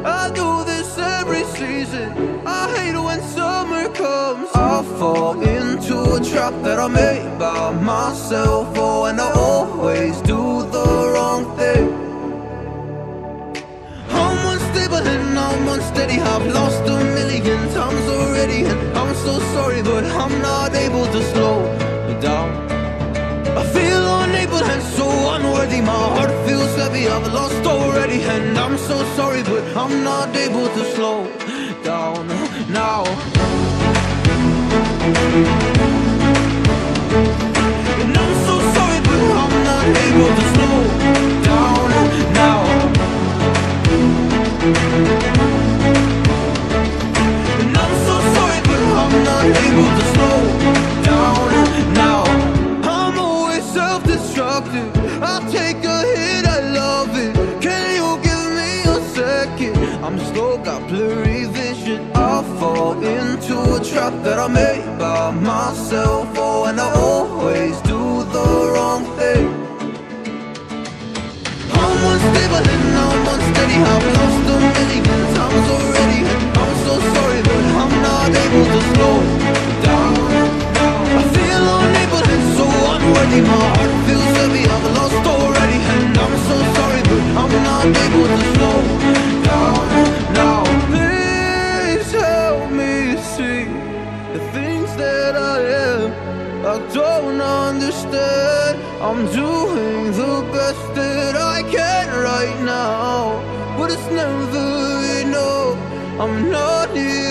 I do this every season. I hate when summer comes. I fall into a trap that I made by myself. Oh, and I always do the wrong thing. I'm unstable and I'm unsteady. I've lost a million times already, and I'm so sorry, but I'm not able to slow down. I feel unable and so unworthy. My heart feels heavy, I've lost already, and I'm so sorry, but I'm not able to slow down now. And I'm so sorry, but I'm not able to slow down now. And I'm so sorry, but I'm not able to slow down now. I'm always self-destructive. I take a hit, I love it. Can you give me a second? I'm slow, got blurry vision. I fall into a trap that I made by myself. Oh, and I always do the wrong thing. I'm unstable and I'm unsteady. I've lost a million times already, and I'm so sorry, but I'm not able to slow down. I feel unable and so unworthy. My heart feels heavy, I've lost already, and I'm so sorry, but I'm not able to slow down now. Please help me see the things that I am. I don't understand. I'm doing the best that I can right now, but it's never enough. I'm not here